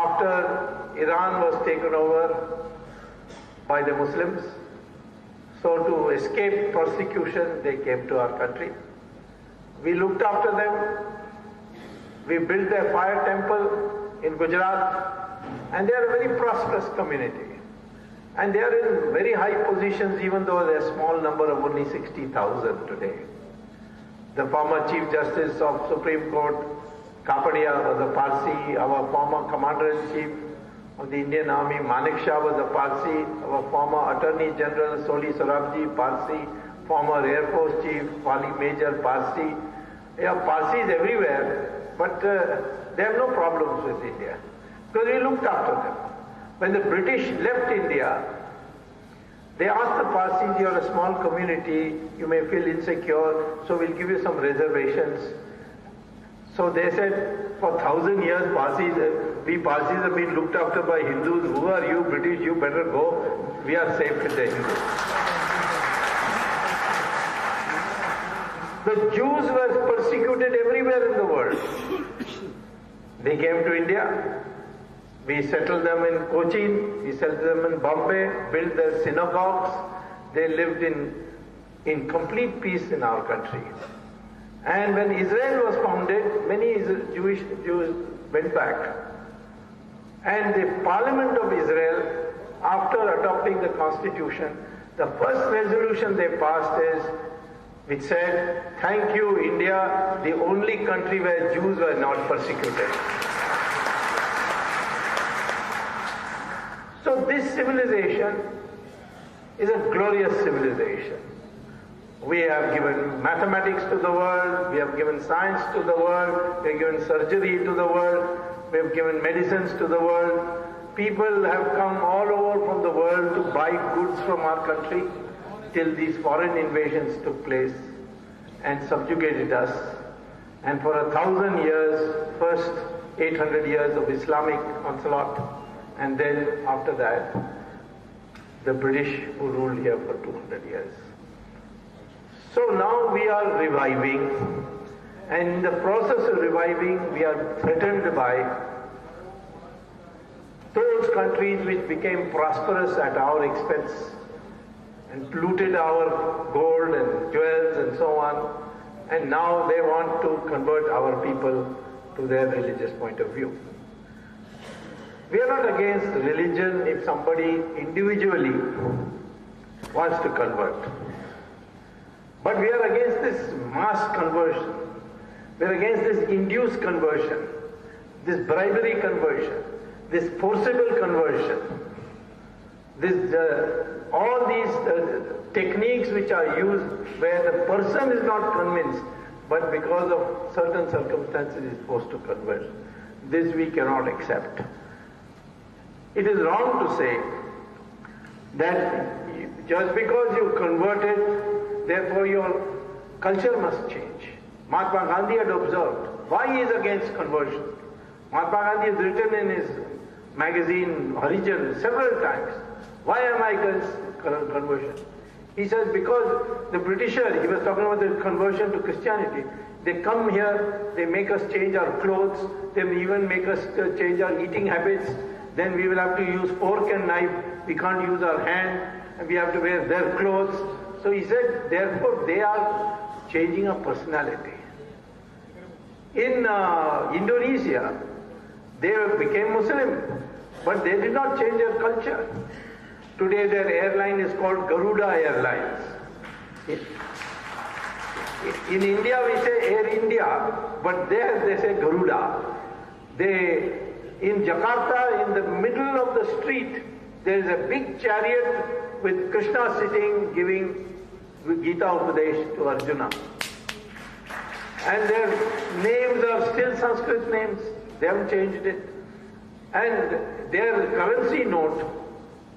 after Iran was taken over by the Muslims. So to escape persecution, they came to our country. We looked after them. We built their fire temple in Gujarat, and they are a very prosperous community. And they are in very high positions, even though they are a small number of only 60,000 today. The former Chief Justice of Supreme Court, Kapadia, was a Parsi. Our former Commander-in-Chief of the Indian Army, Manik Shah, was a Parsi. Our former Attorney General, Soli Sorabji, Parsi. Former Air Force Chief, Wali Major, Parsi. There are Parsis everywhere, but they have no problems with India, because we looked after them. When the British left India, they asked the Parsis, you are a small community, you may feel insecure, so we'll give you some reservations. So they said, for 1,000 years, we Parsis have been looked after by Hindus. Who are you, British? You better go. We are safe with the Hindus. The Jews were persecuted everywhere in the world. They came to India. We settled them in Cochin, we settled them in Bombay, built their synagogues. They lived in complete peace in our country. And when Israel was founded, many Jews went back. And the Parliament of Israel, after adopting the Constitution, the first resolution they passed is, which said, thank you, India, the only country where Jews were not persecuted. So this civilization is a glorious civilization. We have given mathematics to the world, we have given science to the world, we have given surgery to the world, we have given medicines to the world. People have come all over from the world to buy goods from our country till these foreign invasions took place and subjugated us. And for 1,000 years, first 800 years of Islamic onslaught, and then after that, the British who ruled here for 200 years. So now we are reviving, and in the process of reviving, we are threatened by those countries which became prosperous at our expense and looted our gold and jewels and so on, and now they want to convert our people to their religious point of view. We are not against religion if somebody individually wants to convert. But we are against this mass conversion. We are against this induced conversion, this bribery conversion, this forcible conversion, all these techniques which are used where the person is not convinced, but because of certain circumstances is forced to convert. This we cannot accept. It is wrong to say that just because you converted, therefore your culture must change. Mahatma Gandhi had observed why he is against conversion. Mahatma Gandhi has written in his magazine Harijan several times, why am I against conversion? He says because the Britisher, he was talking about the conversion to Christianity, they come here, they make us change our clothes, they even make us change our eating habits. Then we will have to use fork and knife, we can't use our hand, and we have to wear their clothes. So he said, therefore they are changing our personality. In Indonesia, they became Muslim, but they did not change their culture. Today their airline is called Garuda Airlines. In India we say Air India, but there they say Garuda. In Jakarta, in the middle of the street, there is a big chariot with Krishna sitting giving Gita Upadesh to Arjuna. And their names are still Sanskrit names, they haven't changed it. And their currency note,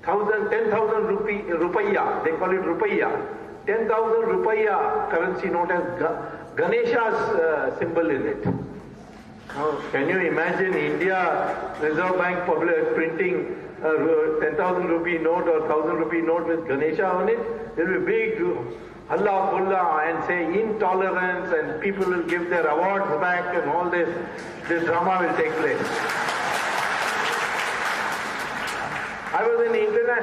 10,000 rupiah, they call it rupiah. 10,000 rupiah currency note has Ganesha's symbol in it. Now, can you imagine India Reserve Bank public printing a 10,000 rupee note or 1,000 rupee note with Ganesha on it? There will be big Allah Bulla and say intolerance, and people will give their awards back and all this drama will take place.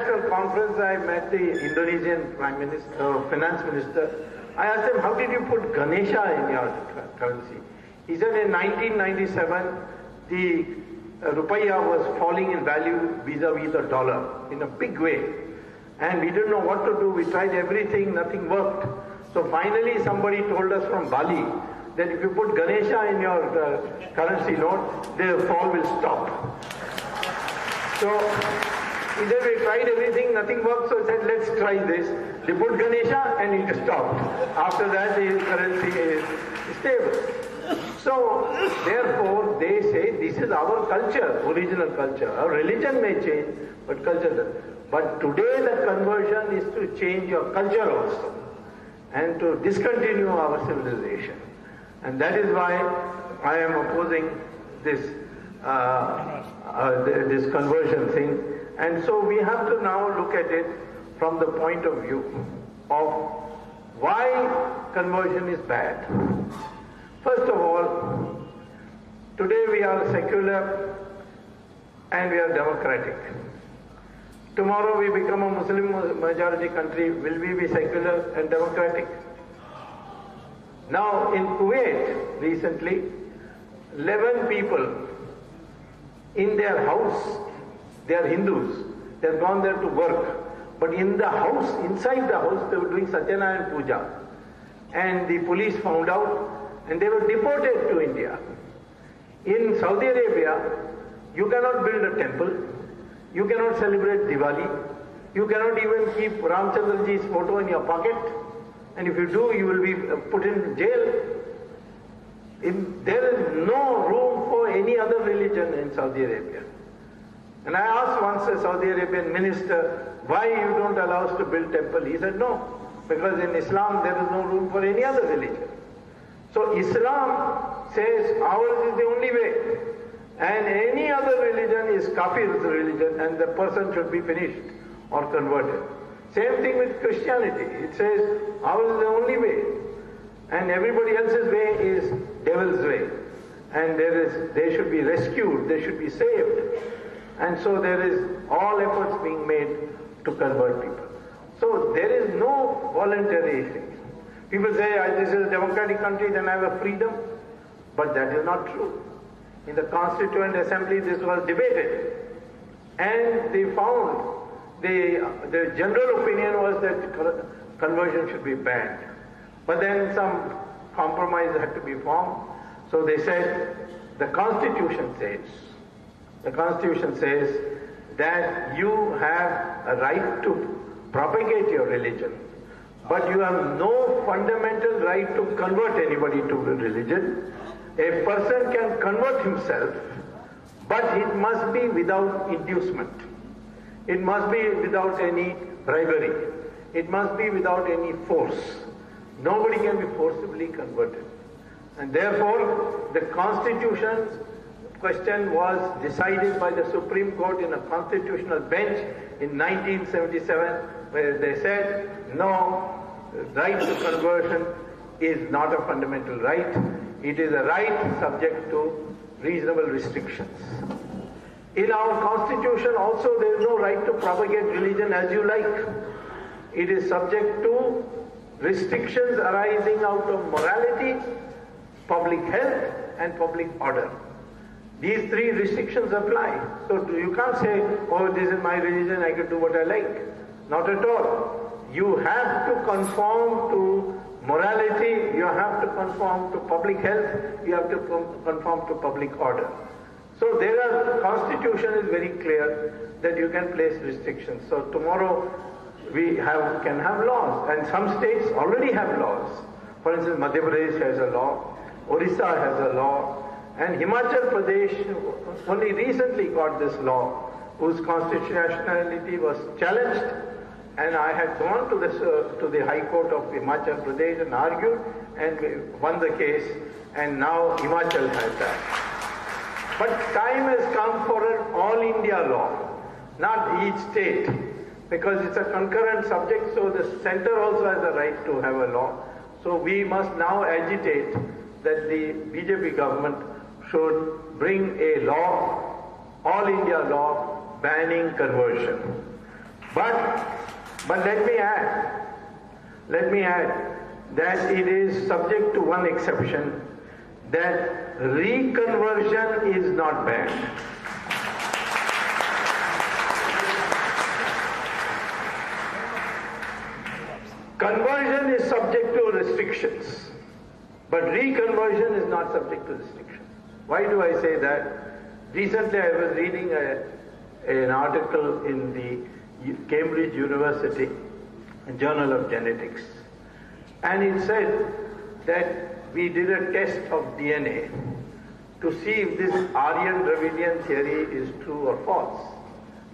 international conference, I met the Indonesian Prime Minister, Finance Minister. I asked him, how did you put Ganesha in your currency? He said in 1997, the rupiah was falling in value vis-a-vis the dollar in a big way. And we didn't know what to do. We tried everything, nothing worked. So finally somebody told us from Bali that if you put Ganesha in your currency note, the fall will stop. So he said, we tried everything, nothing worked, so he said, let's try this. They put Ganesha and it stopped. After that, the currency is stable. So, therefore, they say this is our culture, original culture. Our religion may change, but culture doesn't. But today the conversion is to change your culture also and to discontinue our civilization. And that is why I am opposing this this conversion thing. And so we have to now look at it from the point of view of why conversion is bad. First of all, today we are secular and we are democratic. Tomorrow we become a Muslim majority country, will we be secular and democratic? Now in Kuwait recently, 11 people in their house, they are Hindus, they have gone there to work, but in the house, inside the house, they were doing Satyanarayana Puja. And the police found out and they were deported to India. In Saudi Arabia, you cannot build a temple, you cannot celebrate Diwali, you cannot even keep Ramchandraji's photo in your pocket, and if you do, you will be put in jail. There is no room for any other religion in Saudi Arabia. And I asked once a Saudi Arabian minister, why you don't allow us to build temple? He said, no, because in Islam there is no room for any other religion. So Islam says ours is the only way, and any other religion is kafir's religion, and the person should be finished or converted. Same thing with Christianity. It says ours is the only way, and everybody else's way is devil's way, and they should be rescued, they should be saved. And so there is all efforts being made to convert people. So there is no voluntary thing. People say, this is a democratic country, then I have a freedom. But that is not true. In the Constituent Assembly, this was debated. And they found, the general opinion was that conversion should be banned. But then some compromise had to be formed. So they said, the Constitution says that you have a right to propagate your religion, but you have no fundamental right to convert anybody to a religion. A person can convert himself, but it must be without inducement. It must be without any bribery. It must be without any force. Nobody can be forcibly converted. And therefore, the Constitution's question was decided by the Supreme Court in a constitutional bench in 1977, where they said, no, right to conversion is not a fundamental right. It is a right subject to reasonable restrictions. In our Constitution also there is no right to propagate religion as you like. It is subject to restrictions arising out of morality, public health and public order. These three restrictions apply. So you can't say, oh, this is my religion, I can do what I like. Not at all. You have to conform to morality, you have to conform to public health, you have to conform to public order. So Constitution is very clear that you can place restrictions. So tomorrow we can have laws, and some states already have laws. For instance, Madhya Pradesh has a law, Orissa has a law, and Himachal Pradesh only recently got this law, whose constitutionality was challenged, and I had gone to the High Court of Himachal Pradesh and argued, and we won the case, and now Himachal has that. But time has come for an all-India law, not each state, because it's a concurrent subject, so the center also has a right to have a law. So we must now agitate that the BJP government should bring a law, all India law, banning conversion. But let me add that it is subject to one exception, that reconversion is not banned. Conversion is subject to restrictions, but reconversion is not subject to restrictions. Why do I say that? Recently I was reading an article in the Cambridge University Journal of Genetics, and it said that we did a test of DNA to see if this Aryan-Dravidian theory is true or false,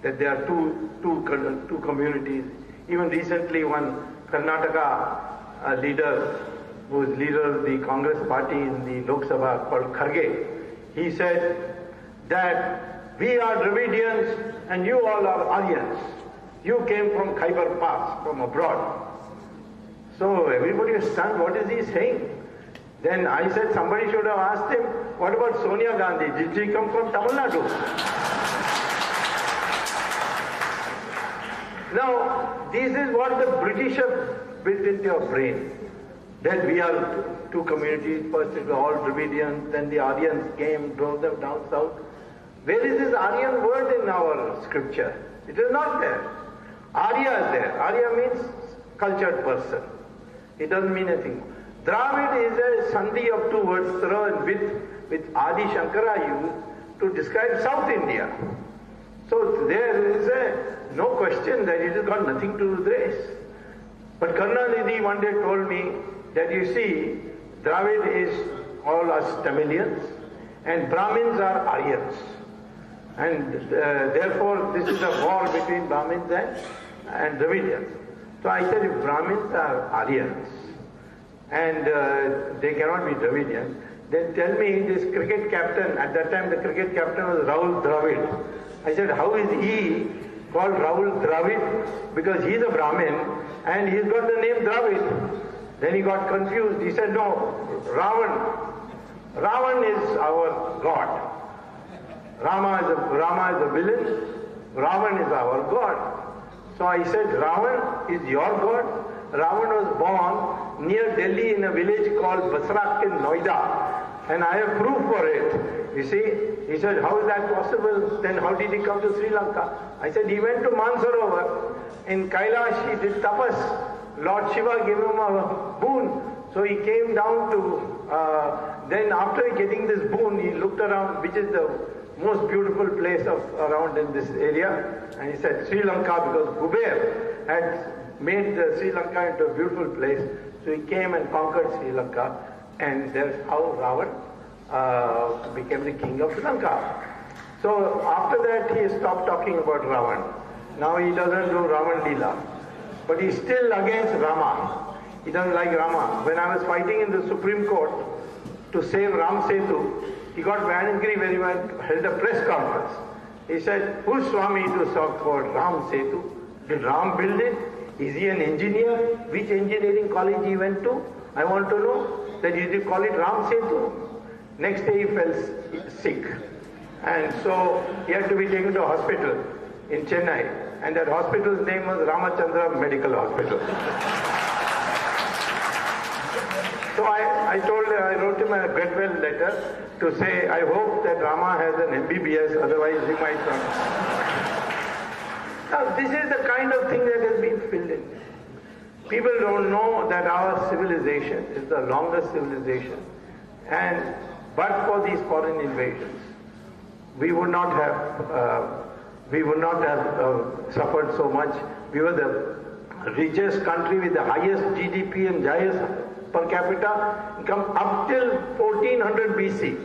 that there are two communities. Even recently one Karnataka leader, who is leader of the Congress party in the Lok Sabha, called Kharge, he said that we are Dravidians and you all are Aryans. You came from Khyber Pass, from abroad. So everybody was stunned, what is he saying? Then I said somebody should have asked him, what about Sonia Gandhi? Did she come from Tamil Nadu? Now, this is what the British have built into your brain, that we are two communities. First it was all Dravidians, then the Aryans came, drove them down south. Where is this Aryan word in our scripture? It is not there. Arya is there. Arya means cultured person. It doesn't mean anything. Dravid is a sandhi of two words, Tra and Vid, which Adi Shankara used to describe South India. So there is no question that it has got nothing to do with race. But Karunanidhi one day told me that you see, Dravid is all us Tamilians and Brahmins are Aryans. And therefore this is a war between Brahmins and Dravidians. So I said, if Brahmins are Aryans and they cannot be Dravidians, then tell me this cricket captain, at that time the cricket captain was Rahul Dravid. I said, how is he called Rahul Dravid? Because he's a Brahmin and he's got the name Dravid. Then he got confused. He said, no, Ravan is our god. Rama is a villain. Ravan is our god. So I said, Ravan is your god? Ravan was born near Delhi in a village called Basrak in Noida. And I have proof for it. You see, he said, how is that possible? Then how did he come to Sri Lanka? I said, he went to Mansarovar. In Kailash, he did tapas. Lord Shiva gave him a boon. So he came down to, then after getting this boon, he looked around, which is the most beautiful place around in this area. And he said, Sri Lanka, because Kuber had made Sri Lanka into a beautiful place. So he came and conquered Sri Lanka. And that's how Ravan became the king of Sri Lanka. So after that he stopped talking about Ravan. Now he doesn't do Ravan Leela. But he's still against Rama. He doesn't like Rama. When I was fighting in the Supreme Court to save Ram Setu, he got very angry when he held a press conference. He said, who's Swamy to talk about Ram Setu? Did Ram build it? Is he an engineer? Which engineering college he went to? I want to know. That you did call it Ram Setu. Next day he fell sick. And so he had to be taken to a hospital in Chennai. And that hospital's name was Ramachandra Medical Hospital. So I wrote him a get well letter to say, I hope that Rama has an MBBS, otherwise he might not. Now this is the kind of thing that has been filled in. People don't know that our civilization is the longest civilization, and but for these foreign invasions, we would not have suffered so much. We were the richest country with the highest GDP and highest per capita income up till 1400 BC,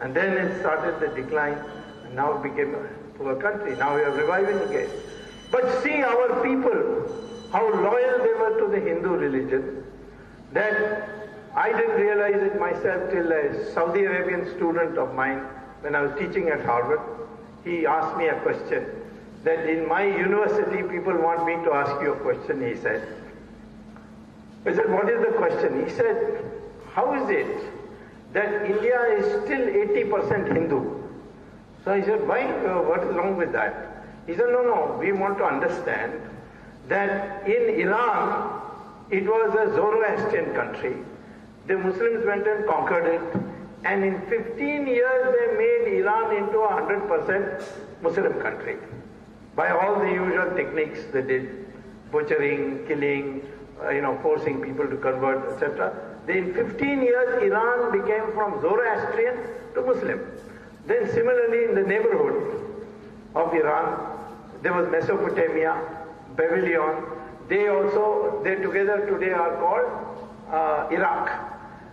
and then it started the decline, and now it became a poor country. Now we are reviving again. But see our people, how loyal they were to the Hindu religion, that I didn't realize it myself till a Saudi Arabian student of mine, when I was teaching at Harvard, he asked me a question, that in my university people want me to ask you a question, he said. I said, what is the question? He said, how is it that India is still 80% Hindu? So I said, why? What is wrong with that? He said, no, we want to understand that in Iran, it was a Zoroastrian country. The Muslims went and conquered it, and in 15 years they made Iran into a 100% Muslim country. By all the usual techniques they did, butchering, killing, forcing people to convert, etc. In 15 years, Iran became from Zoroastrian to Muslim. Then similarly in the neighborhood of Iran, there was Mesopotamia, Babylon. They together today are called Iraq.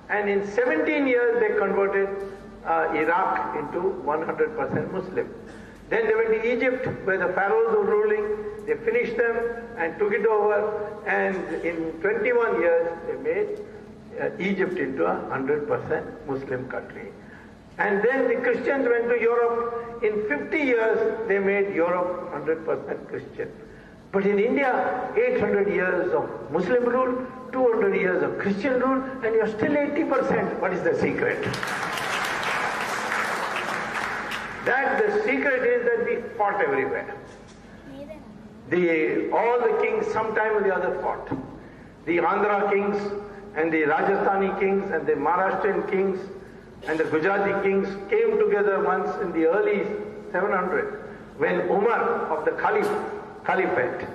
And in 17 years they converted Iraq into 100% Muslim. Then they went to Egypt, where the pharaohs were ruling. They finished them and took it over. And in 21 years, they made Egypt into a 100% Muslim country. And then the Christians went to Europe. In 50 years, they made Europe 100% Christian. But in India, 800 years of Muslim rule, 200 years of Christian rule, and you're still 80%. What is the secret? The secret is that we fought everywhere. All the kings, sometime or the other, fought. The Andhra kings, and the Rajasthani kings, and the Maharashtrian kings, and the Gujarati kings came together once in the early 700, when Umar of the Caliphate,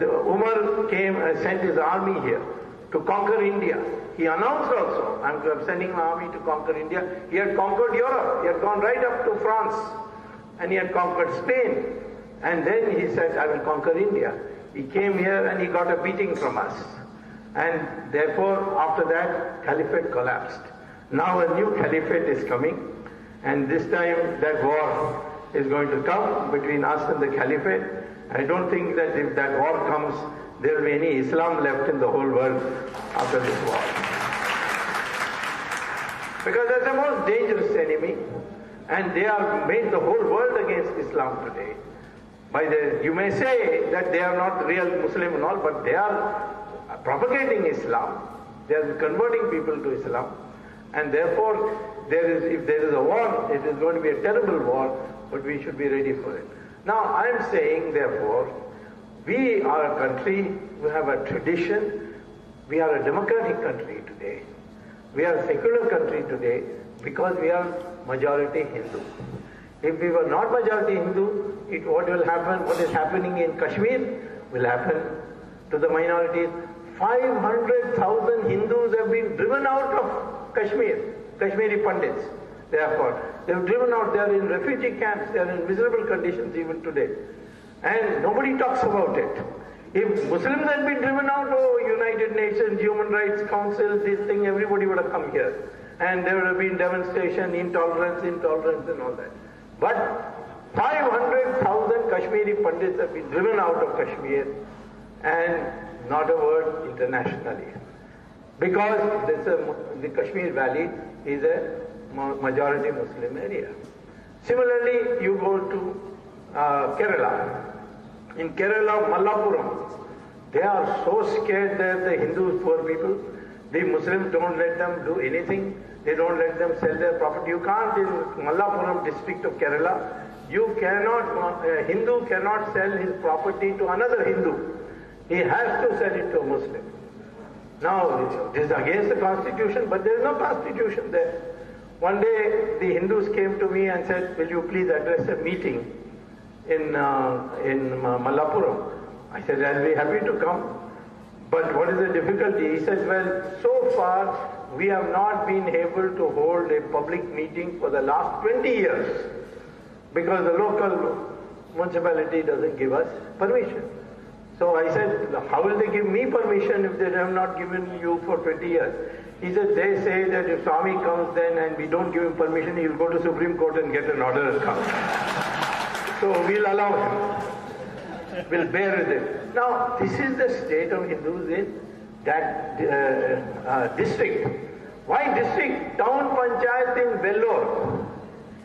Umar came and sent his army here to conquer India. He announced also, I'm sending my army to conquer India. He had conquered Europe. He had gone right up to France. And he had conquered Spain. And then he said, I will conquer India. He came here and he got a beating from us. And therefore, after that, Caliphate collapsed. Now a new Caliphate is coming. And this time that war is going to come between us and the Caliphate. I don't think that if that war comes, there will be any Islam left in the whole world after this war. Because that's the most dangerous enemy, and they have made the whole world against Islam today. You may say that they are not real Muslim and all, but they are propagating Islam. They are converting people to Islam, and therefore, if there is a war, it is going to be a terrible war, but we should be ready for it. Now, I am saying, therefore, we are a country, we have a tradition, we are a democratic country today. We are a secular country today because we are majority Hindu. If we were not majority Hindu, what will happen, what is happening in Kashmir will happen to the minorities. 500,000 Hindus have been driven out of Kashmir, Kashmiri Pandits. They have driven out, they are in refugee camps, they are in miserable conditions even today. And nobody talks about it. If Muslims had been driven out, United Nations, Human Rights Council, this thing, everybody would have come here. And there would have been demonstration, intolerance and all that. But 500,000 Kashmiri Pandits have been driven out of Kashmir, and not a word internationally. Because the Kashmir Valley is a majority Muslim area. Similarly, you go to Kerala. In Kerala, Malappuram, they are so scared that the Hindus, poor people, the Muslims don't let them do anything. They don't let them sell their property. You can't, in Malappuram district of Kerala, a Hindu cannot sell his property to another Hindu. He has to sell it to a Muslim. Now, this is against the constitution, but there is no constitution there. One day, the Hindus came to me and said, will you please address a meeting in Malappuram? I said, I'll be happy to come. But what is the difficulty? He said, well, so far we have not been able to hold a public meeting for the last 20 years because the local municipality doesn't give us permission. So I said, how will they give me permission if they have not given you for 20 years? He said, they say that if Swamy comes then and we don't give him permission, he will go to Supreme Court and get an order and come. So we'll allow him. We'll bear with it. Now, this is the state of Hindus in that district. Why district? Town Panchayat in Vellore,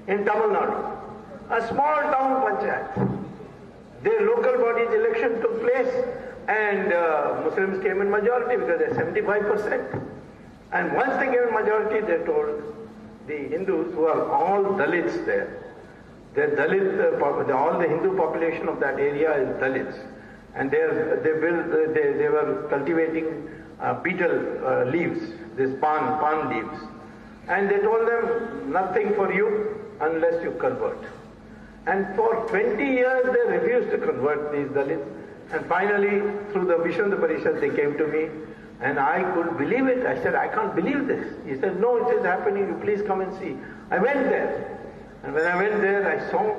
in Tamil Nadu. A small town Panchayat. Their local body's election took place and Muslims came in majority because they're 75%. And once they came in majority, they told the Hindus, who are all Dalits there, The Dalit, all the Hindu population of that area is Dalits, and they were cultivating betel leaves, this pan leaves, and they told them nothing for you unless you convert. And for 20 years they refused to convert, these Dalits, and finally through the Vishnu Parishad they came to me, and I couldn't believe it. I said, I can't believe this. He said, no, it is happening, you please come and see. I went there. And when I went there, I saw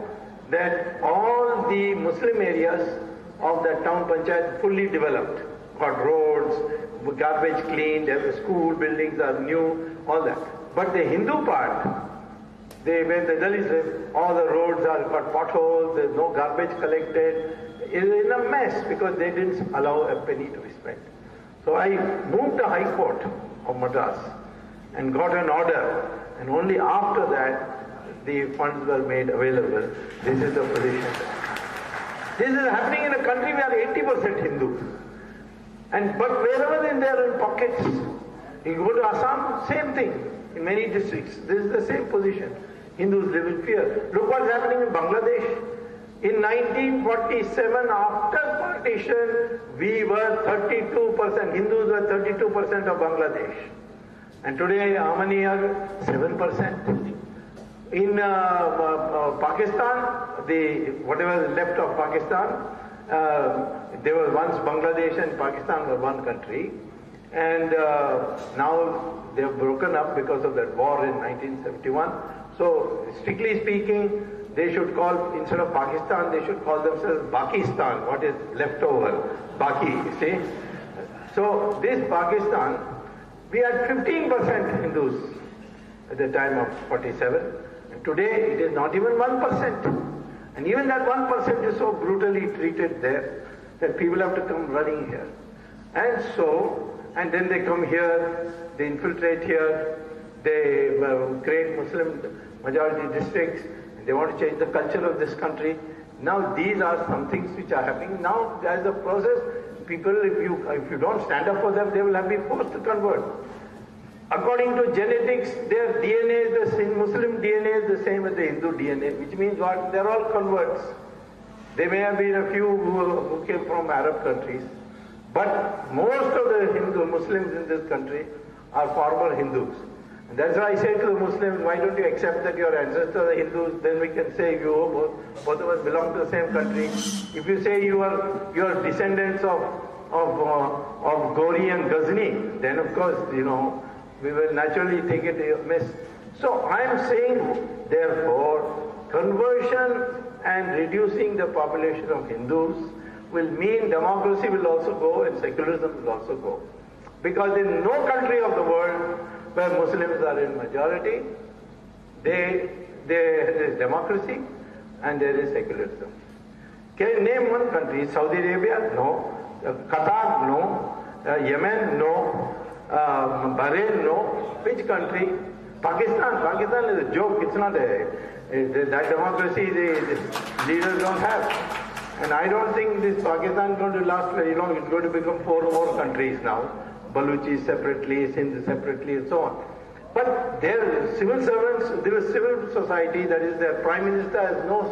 that all the Muslim areas of that town panchayat fully developed. Got roads, garbage cleaned, school buildings are new, all that. But the Hindu part, where the Dalits live, all the roads are got potholes, there's no garbage collected. It is in a mess because they didn't allow a penny to be spent. So I moved to High Court of Madras and got an order, and only after that the funds were made available. This is the position. This is happening in a country where 80% Hindu. But wherever they are in pockets, you go to Assam, same thing. In many districts, this is the same position. Hindus live in fear. Look what's happening in Bangladesh. In 1947, after partition, we were 32%. Hindus were 32% of Bangladesh. And today, how many are? 7%. In Pakistan, whatever is left of Pakistan, there was once Bangladesh and Pakistan were one country, and now they have broken up because of that war in 1971. So, strictly speaking, they should call, instead of Pakistan, they should call themselves Pakistan, what is left over, Baki, you see. So, this Pakistan, we had 15% Hindus at the time of 47. Today it is not even 1%. And even that 1% is so brutally treated there that people have to come running here. And then they come here, they infiltrate here, they create Muslim majority districts, and they want to change the culture of this country. Now these are some things which are happening. Now as a process, people, if you don't stand up for them, they will be forced to convert. According to genetics, their DNA is the same, Muslim DNA is the same as the Hindu DNA, which means what? They're all converts. There may have been a few who came from Arab countries, but most of the Hindu Muslims in this country are former Hindus. And that's why I say to the Muslims, why don't you accept that your ancestors are Hindus, then we can say both of us belong to the same country. If you say you are descendants of Gori and Ghazni, then of course, we will naturally take it amiss. So I am saying, therefore, conversion and reducing the population of Hindus will mean democracy will also go and secularism will also go. Because in no country of the world where Muslims are in majority, there is democracy and there is secularism. Can you name one country? Saudi Arabia? No. Qatar? No. Yemen? No. Bahrain, no. Which country? Pakistan. Pakistan is a joke. It's not that democracy the leaders don't have. And I don't think this Pakistan is going to last very long. It's going to become 4 more countries now. Baluchi separately, Sindh separately, and so on. But their civil servants, there is civil society, that is their prime minister has no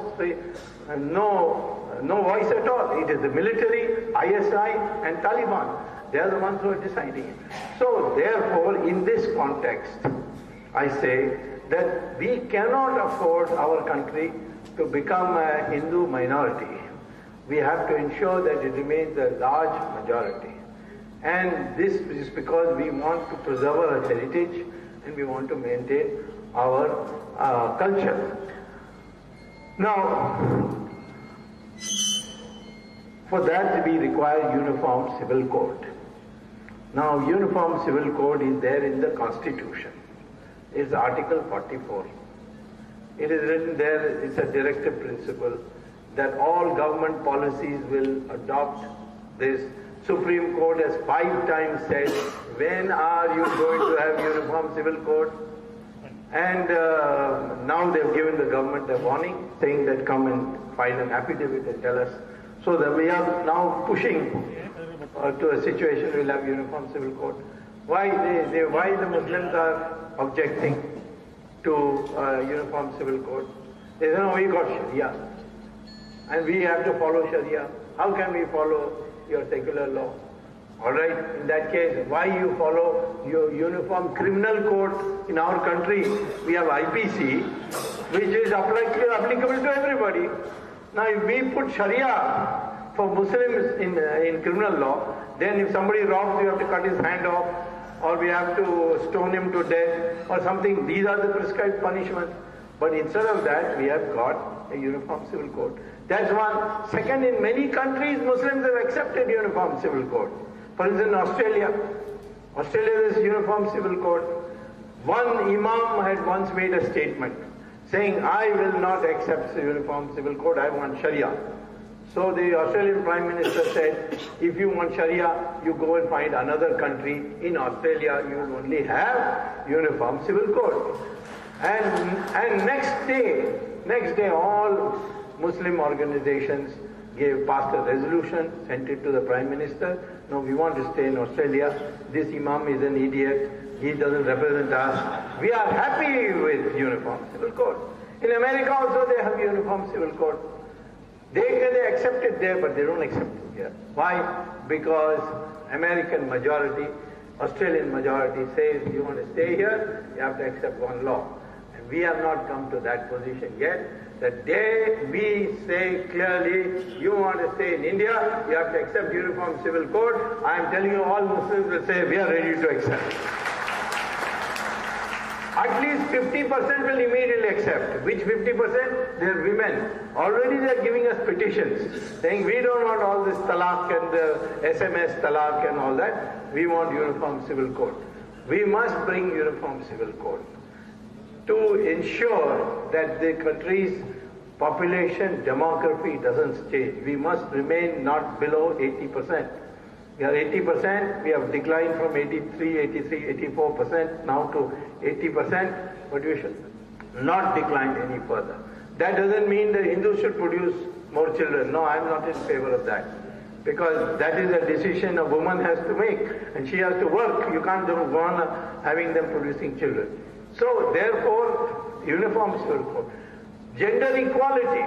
voice at all. It is the military, ISI and Taliban. They are the ones who are deciding it. So therefore, in this context, I say that we cannot afford our country to become a Hindu minority. We have to ensure that it remains a large majority. And this is because we want to preserve our heritage and we want to maintain our culture. Now, for that we require uniform civil code. Now, uniform civil code is there in the Constitution. It's Article 44. It is written there, it's a directive principle that all government policies will adopt this. Supreme Court has 5 times said, when are you going to have uniform civil code? And now they've given the government a warning, saying that come and file an affidavit and tell us. So that we are now pushing to a situation we'll have uniform civil code. Why the Muslims are objecting to uniform civil code? They say, no, we got Sharia. And we have to follow Sharia. How can we follow your secular law? All right, in that case, why you follow your uniform criminal code in our country? We have IPC, which is applicable to everybody. Now, if we put Sharia for Muslims in criminal law, then if somebody robs, we have to cut his hand off, or we have to stone him to death, or something. These are the prescribed punishments. But instead of that, we have got a uniform civil code. That's one. Second, in many countries, Muslims have accepted uniform civil code. For instance, in Australia there is uniform civil code. One imam had once made a statement saying, I will not accept the uniform civil code, I want Sharia. So the Australian Prime Minister said, if you want Sharia, you go and find another country. In Australia, you will only have uniform civil code. And next day, all Muslim organizations passed a resolution, sent it to the Prime Minister. No, we want to stay in Australia. This Imam is an idiot. He doesn't represent us. We are happy with uniform civil code. In America also they have uniform civil code. They accept it there, but they don't accept it here. Why? Because American majority, Australian majority says, you want to stay here, you have to accept one law. And we have not come to that position yet. The day we say clearly, you want to stay in India, you have to accept uniform civil code, I am telling you all Muslims will say, we are ready to accept. At least 50% will immediately accept. Which 50%? They are women. Already they are giving us petitions, saying we don't want all this talaq and SMS talaq and all that. We want uniform civil code. We must bring uniform civil code to ensure that the country's population demography doesn't change. We must remain not below 80%. We are 80%, we have declined from 83, 84% now to 80%, but we should not decline any further. That doesn't mean that Hindus should produce more children. No, I am not in favor of that. Because that is a decision a woman has to make, and she has to work. You can't go on having them producing children. So, therefore, uniform civil code. Gender equality.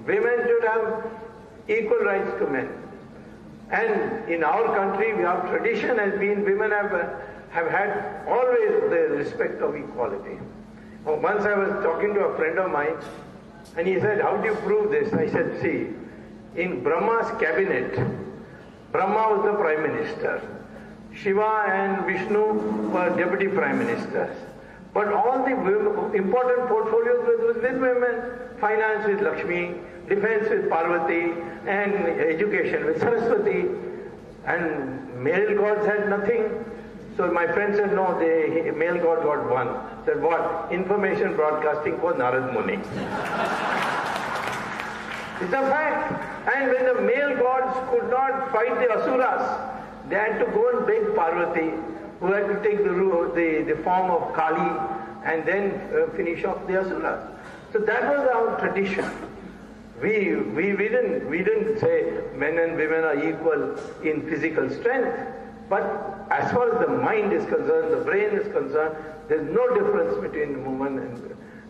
Women should have equal rights to men. And in our country, our tradition has been, women have had always the respect of equality. Once I was talking to a friend of mine, and he said, how do you prove this? I said, see, in Brahma's cabinet, Brahma was the Prime Minister. Shiva and Vishnu were Deputy Prime Ministers. But all the important portfolios were with women. Finance with Lakshmi, defense with Parvati, and education with Saraswati. And male gods had nothing. So my friend said, no, the male god got one. I said, what? Information broadcasting for Narad Muni. It's a fact. And when the male gods could not fight the Asuras, they had to go and beg Parvati, who had to take the form of Kali and then finish off the Asuras. So that was our tradition. We didn't say men and women are equal in physical strength, but as far as the mind is concerned, the brain is concerned, there's no difference between women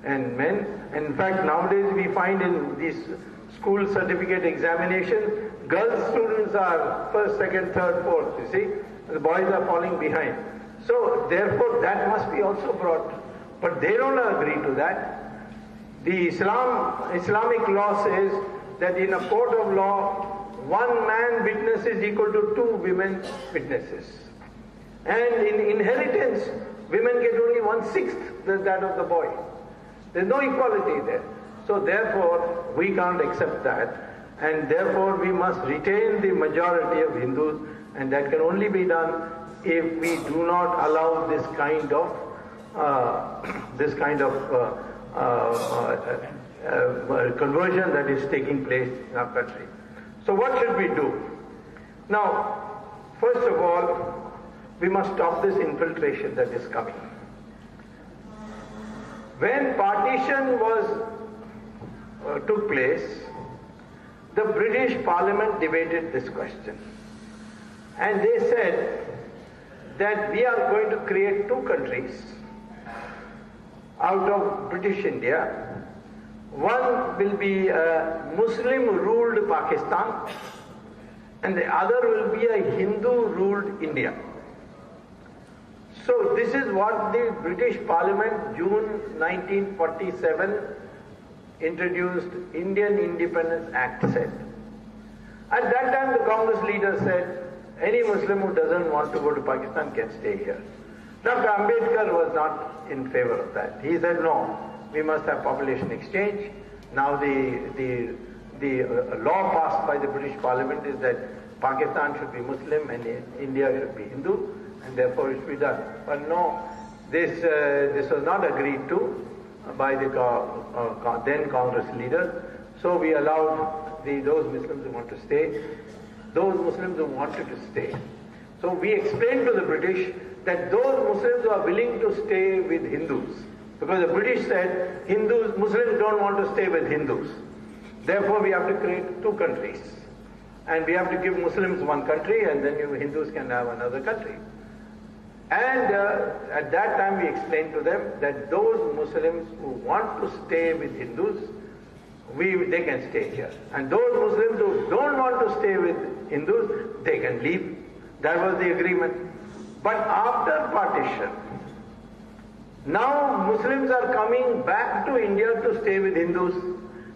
and men. And in fact, nowadays we find in these school certificate examination, girl students are first, second, third, fourth, you see. The boys are falling behind. So therefore that must be also brought. But they don't agree to that. The Islamic law says that in a court of law, one man witness is equal to two women witnesses. And in inheritance, women get only 1/6 that of the boy. There's no equality there. So therefore, we can't accept that. And therefore, we must retain the majority of Hindus, and that can only be done if we do not allow this kind of conversion that is taking place in our country. So what should we do? Now, first of all, we must stop this infiltration that is coming. When partition took place, the British Parliament debated this question. And they said that we are going to create two countries out of British India. One will be a Muslim-ruled Pakistan, and the other will be a Hindu-ruled India. So this is what the British Parliament, June 1947, introduced Indian Independence Act said. At that time the Congress leader said, any Muslim who doesn't want to go to Pakistan can stay here. Dr. Ambedkar was not in favor of that. He said, no, we must have population exchange. Now the law passed by the British Parliament is that Pakistan should be Muslim and India should be Hindu, and therefore it should be done. But no, this was not agreed to by the then Congress leaders. So we allowed those Muslims who want to stay, those Muslims who wanted to stay. So we explained to the British that those Muslims who are willing to stay with Hindus, because the British said Muslims don't want to stay with Hindus. Therefore we have to create two countries. And we have to give Muslims one country, and then Hindus can have another country. And at that time we explained to them that those Muslims who want to stay with Hindus, they can stay here. And those Muslims who don't want to stay with Hindus, they can leave. That was the agreement. But after partition, now Muslims are coming back to India to stay with Hindus.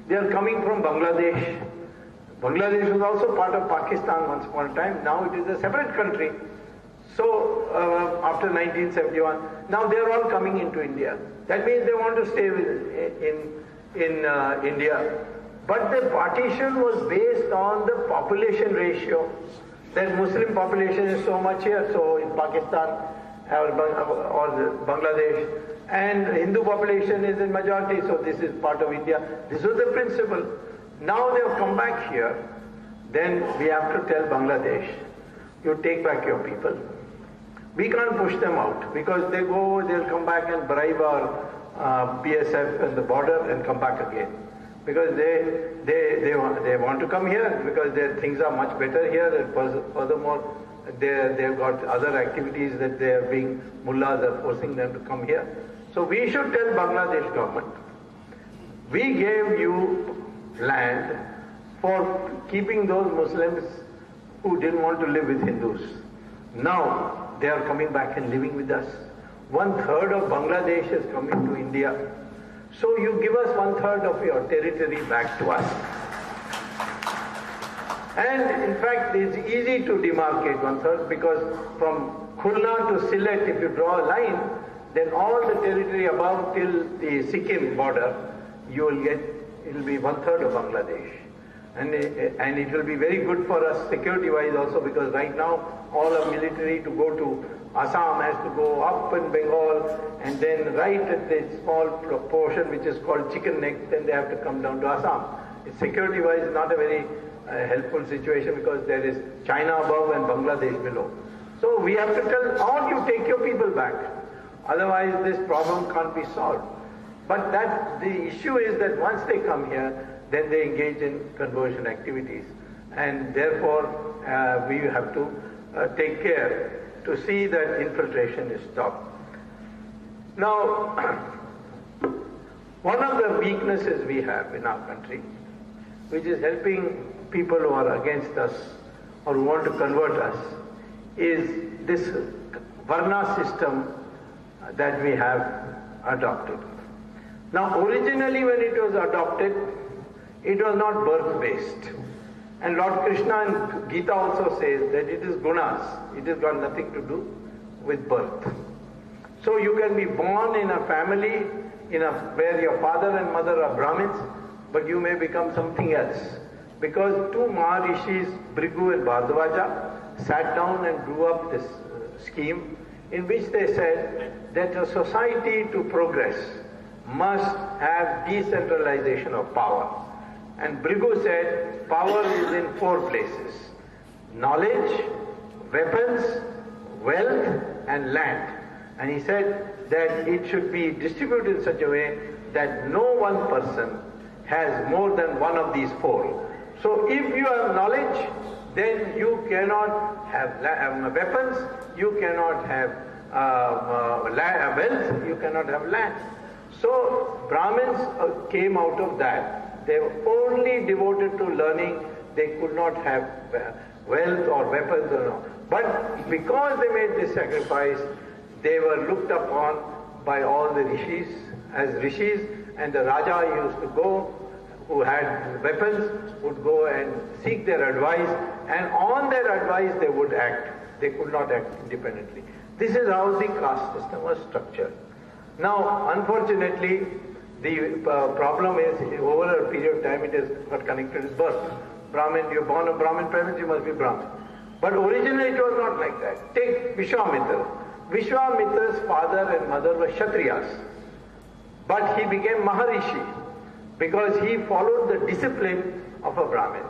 They are coming from Bangladesh. Bangladesh was also part of Pakistan once upon a time. Now it is a separate country. So after 1971, now they are all coming into India. That means they want to stay in India. But the partition was based on the population ratio. That Muslim population is so much here, so in Pakistan or Bangladesh, and Hindu population is in majority, so this is part of India. This was the principle. Now they have come back here, then we have to tell Bangladesh, you take back your people. We can't push them out, because they'll come back and bribe our BSF at the border and come back again. Because they want to come here, because their things are much better here, and furthermore, they've got other activities that they are being, mullahs are forcing them to come here. So we should tell Bangladesh government, we gave you land for keeping those Muslims who didn't want to live with Hindus. Now they are coming back and living with us. 1/3 of Bangladesh is coming to India. So you give us 1/3 of your territory back to us. And in fact, it's easy to demarcate 1/3, because from Khulna to Sylhet, if you draw a line, then all the territory above till the Sikkim border, you will get, it will be 1/3 of Bangladesh. And it will be very good for us security-wise also, because right now all our military to go to Assam has to go up in Bengal, and then right at the small portion which is called Chicken Neck, then they have to come down to Assam. Security-wise not a very helpful situation, because there is China above and Bangladesh below. So we have to tell, or you take your people back. Otherwise this problem can't be solved. But the issue is that once they come here, then they engage in conversion activities. And therefore we have to take care to see that infiltration is stopped. Now, one of the weaknesses we have in our country, which is helping people who are against us or who want to convert us, is this Varna system that we have adopted. Now, originally when it was adopted, it was not birth-based. And Lord Krishna in Gita also says that it is gunas. It has got nothing to do with birth. So you can be born in a family where your father and mother are Brahmins, but you may become something else. Because two Maharishis, Brigu and Bhardwaja, sat down and drew up this scheme in which they said that a society to progress must have decentralization of power. And Brigu said power is in 4 places: knowledge, weapons, wealth and land. And he said that it should be distributed in such a way that no one person has more than one of these 4. So if you have knowledge, then you cannot have weapons, you cannot have wealth, you cannot have land. So Brahmins came out of that. They were only devoted to learning. They could not have wealth or weapons or no. But because they made this sacrifice, they were looked upon by all the rishis as rishis, and the Raja used to go, who had weapons, would go and seek their advice, and on their advice they would act. They could not act independently. This is how the caste system was structured. Now, unfortunately, the problem is, over a period of time, it has got connected with birth. Brahmin, you're born of Brahmin parents, you must be Brahmin. But originally it was not like that. Take Vishwamitra. Vishwamitra's father and mother were Kshatriyas. But he became Maharishi because he followed the discipline of a Brahmin,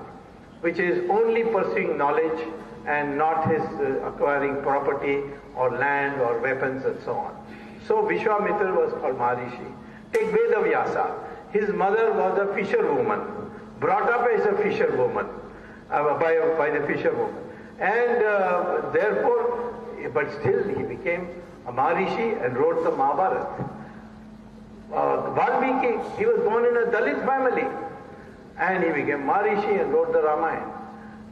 which is only pursuing knowledge and not his acquiring property or land or weapons and so on. So Vishwamitra was called Maharishi. Take Vedavyasa. His mother was a fisherwoman, brought up as a fisherwoman, by the fisherwoman. And therefore, but still he became a Maharishi and wrote the Mahabharata. Valmiki, he was born in a Dalit family and he became Maharishi and wrote the Ramayana.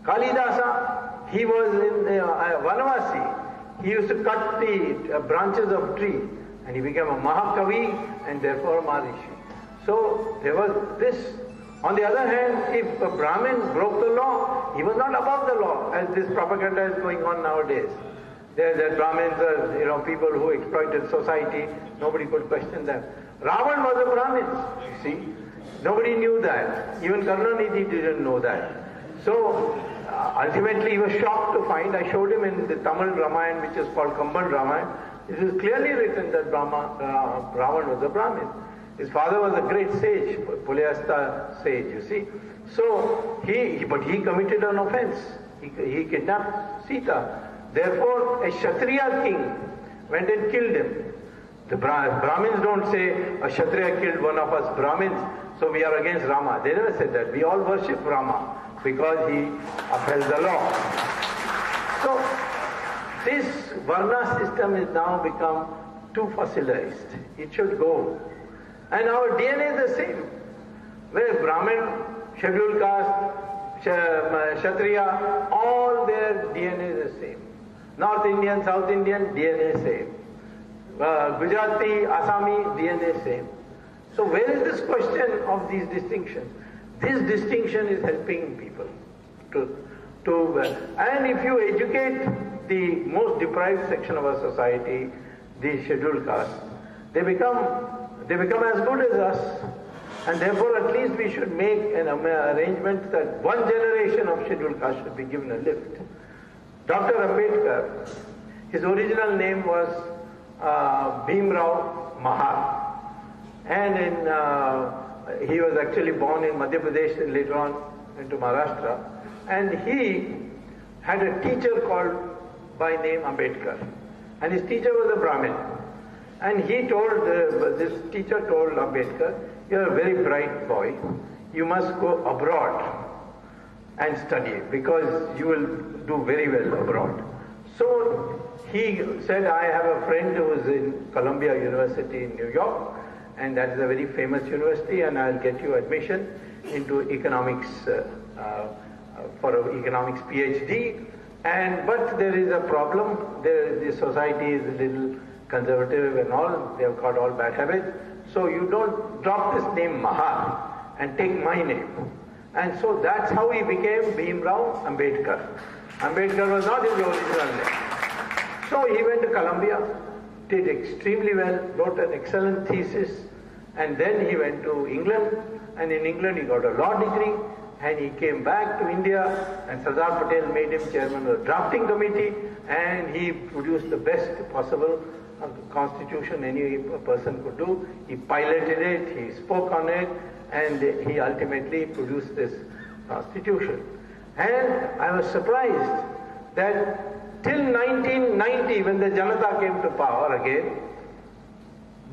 Kalidasa, he was in Vanavasi. He used to cut the branches of tree and he became a Mahakavi and therefore a Maharishi. So there was this. On the other hand, if a Brahmin broke the law, he was not above the law, as this propaganda is going on nowadays. That Brahmins are, people who exploited society, nobody could question them. Ravan was a Brahmin, you see. Nobody knew that. Even Karnanidhi didn't know that. So, ultimately he was shocked to find, I showed him in the Tamil Ramayana, which is called Kamban Ramayana, it is clearly written that Ravan was a Brahmin. His father was a great sage, Pulayasta sage, you see. So, but he committed an offense. He kidnapped Sita. Therefore, a Kshatriya king went and killed him. The Brahmins don't say, a Kshatriya killed one of us Brahmins, so we are against Rama. They never said that. We all worship Rama because he upheld the law. So, this Varna system is now become too fossilized. It should go. And our DNA is the same. Where Brahmin, scheduled caste, Kshatriya, all their DNA is the same. North Indian, South Indian, DNA same. Gujarati, Assami, DNA same. So where is this question of these distinctions? This distinction is helping people and if you educate the most deprived section of our society, the scheduled caste, they become as good as us, and therefore at least we should make an arrangement that one generation of scheduled caste should be given a lift. Dr. Ambedkar, his original name was Bhimrao Mahar, and he was actually born in Madhya Pradesh and later on into Maharashtra, and he had a teacher called by name Ambedkar, and his teacher was a Brahmin. And he told, this teacher told Ambedkar, you're a very bright boy, you must go abroad and study because you will do very well abroad. So he said, I have a friend who is in Columbia University in New York, and that is a very famous university, and I'll get you admission into economics, for an economics PhD. But there is a problem, the society is a little conservative and all, they have got all bad habits. So you don't drop this name Mahar and take my name. And so that's how he became Bhimrao Ambedkar. Ambedkar was not his original name. So he went to Columbia, did extremely well, wrote an excellent thesis, and then he went to England, and in England he got a law degree, and he came back to India, and Sardar Patel made him chairman of the drafting committee, and he produced the best possible constitution any person could do. He piloted it, he spoke on it, and he ultimately produced this constitution. And I was surprised that till 1990, when the Janata came to power again,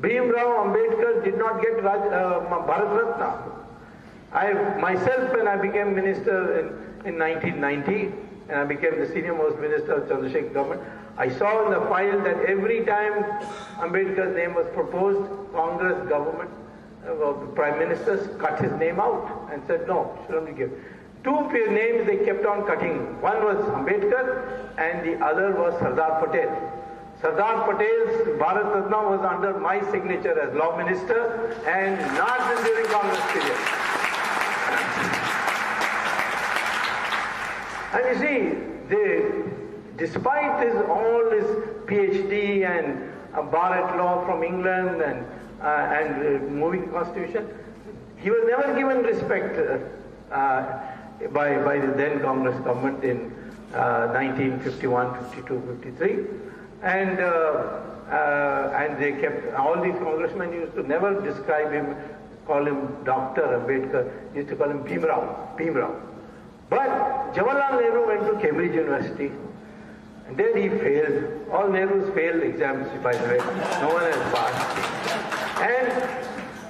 Bhimrao Ambedkar did not get Bharat Ratna. Myself, when I became minister in 1990, and I became the senior most minister of Chandrasekhar government, I saw in the file that every time Ambedkar's name was proposed, Congress government, Prime Ministers cut his name out and said, no, shouldn't be given. Two names they kept on cutting. One was Ambedkar and the other was Sardar Patel. Sardar Patel's Bharat Ratna was under my signature as Law Minister and not during Congress period. And you see, despite all his PhD and Bharat law from England and moving constitution, he was never given respect by the then Congress government in 1951, 52, 53. And they kept, all these congressmen used to never describe him, call him Dr. Ambedkar, used to call him Bhimrao. But Jawaharlal Nehru went to Cambridge University, and there he failed. All Nehru's failed exams, by the way. No one has passed. And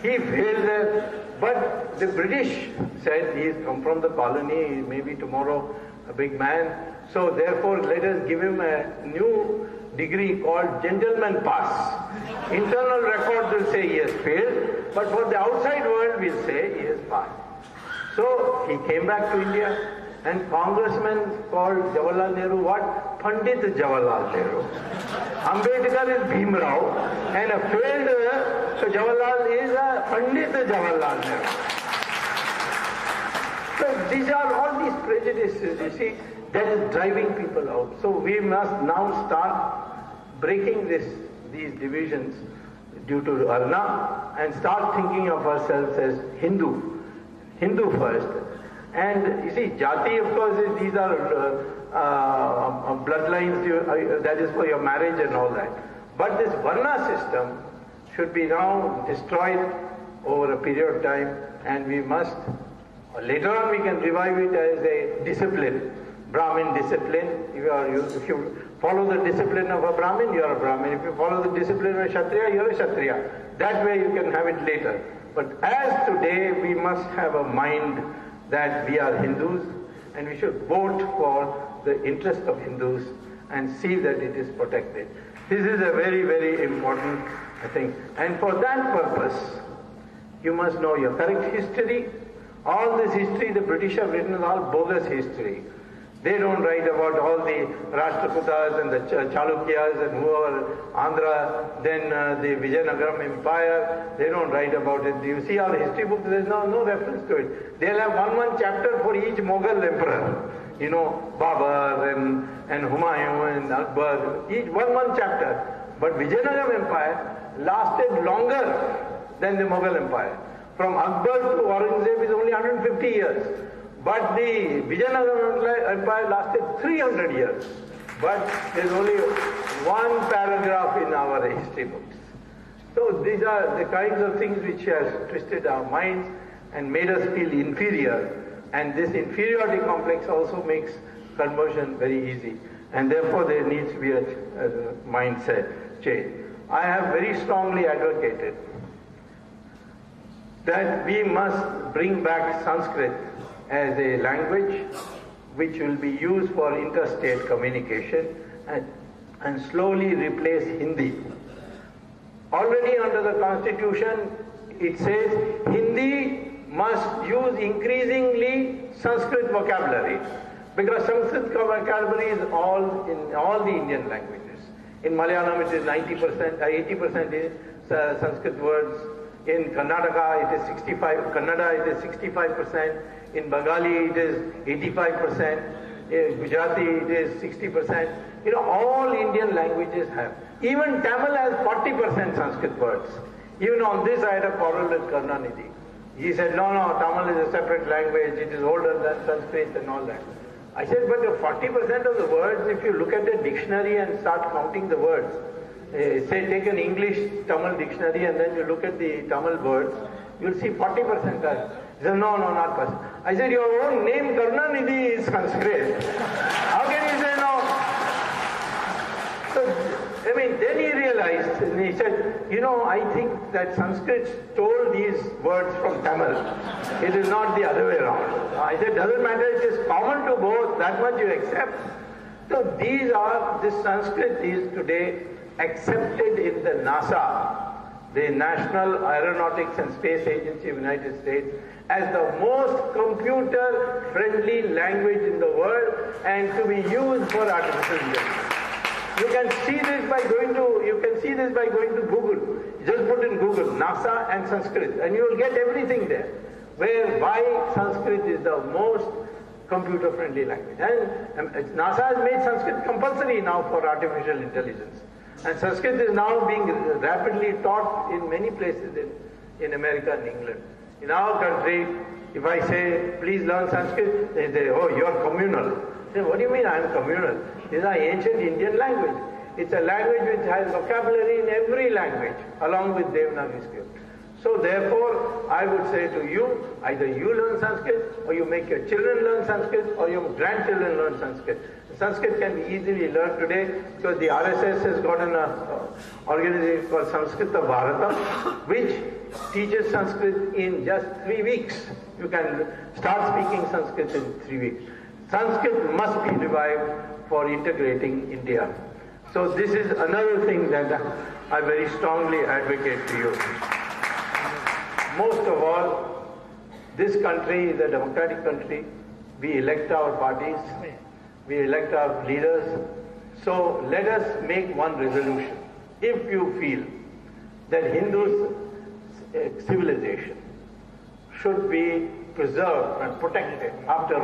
he failed there. But the British said he's come from the colony, he may be tomorrow a big man. So therefore, let us give him a new degree called Gentleman Pass. Internal records will say he has failed, but for the outside world will say he has passed. So he came back to India, and congressmen called Jawaharlal Nehru what? Pandit Jawaharlal Nehru. Ambedkar is Bhimrao, and a failed Jawaharlal is a Pandit Jawaharlal Nehru. So these are all these prejudices, you see, that is driving people out. So we must now start breaking these divisions due to Varna and start thinking of ourselves as Hindu first. And you see, Jati, of course, these are bloodlines, that is for your marriage and all that. But this Varna system should be now destroyed over a period of time, and we must, later on we can revive it as a discipline, Brahmin discipline. If you follow the discipline of a Brahmin, you are a Brahmin. If you follow the discipline of a Kshatriya, you are a Kshatriya. That way you can have it later. But as today, we must have a mind that we are Hindus, and we should vote for the interest of Hindus and see that it is protected. This is a very, very important thing. And for that purpose, you must know your correct history. All this history the British have written is all bogus history. They don't write about all the Rashtrakutas and the Chalukyas and whoever, Andhra, then the Vijayanagaram Empire. They don't write about it. You see our history books, there's no reference to it. They'll have one chapter for each Mughal emperor. You know, Babur and Humayun and Akbar, each one chapter. But Vijayanagaram Empire lasted longer than the Mughal Empire. From Akbar to Aurangzeb is only 150 years. But the Vijayanagara Empire lasted 300 years. But there's only one paragraph in our history books. So these are the kinds of things which has twisted our minds and made us feel inferior. And this inferiority complex also makes conversion very easy. And therefore there needs to be a mindset change. I have very strongly advocated that we must bring back Sanskrit as a language which will be used for interstate communication and slowly replace Hindi. Already under the Constitution it says Hindi must use increasingly Sanskrit vocabulary, because Sanskrit vocabulary is all in all the Indian languages. In Malayalam it is 90%, 80% is Sanskrit words. In Karnataka it is 65%, Kannada it is 65%, in Bengali it is 85%, in Gujarati it is 60%. You know, all Indian languages have. Even Tamil has 40% Sanskrit words. Even on this I had a quarrel with Karnanidhi. He said, no, Tamil is a separate language, it is older than Sanskrit and all that. I said, but 40% of the words, if you look at the dictionary and start counting the words, say take an English Tamil dictionary and then you look at the Tamil words, you'll see 40% are. He said, no, not person. I said, your own name Karnanidhi is Sanskrit. How can you say no? So, then he realized, and he said, I think that Sanskrit stole these words from Tamil. It is not the other way around. I said, doesn't matter, it is common to both, that much you accept. So this Sanskrit is today accepted in the NASA, the National Aeronautics and Space Agency of the United States, as the most computer-friendly language in the world and to be used for artificial intelligence. You can see this by going to Google. Just put in Google NASA and Sanskrit, and you will get everything there. Why Sanskrit is the most computer-friendly language. And NASA has made Sanskrit compulsory now for artificial intelligence. And Sanskrit is now being rapidly taught in many places in America and England. In our country, if I say, please learn Sanskrit, they say, oh, you're communal. I say, what do you mean I'm communal? This is an ancient Indian language. It's a language which has vocabulary in every language, along with Devanagari script. So therefore, I would say to you, either you learn Sanskrit, or you make your children learn Sanskrit, or your grandchildren learn Sanskrit. Sanskrit can be easily learned today because the RSS has got an organization called Samskrita Bharata, which teaches Sanskrit in just 3 weeks. You can start speaking Sanskrit in 3 weeks. Sanskrit must be revived for integrating India. So this is another thing that I very strongly advocate to you. Most of all, this country is a democratic country. We elect our parties, we elect our leaders. So let us make one resolution. If you feel that Hindus' civilization should be preserved and protected after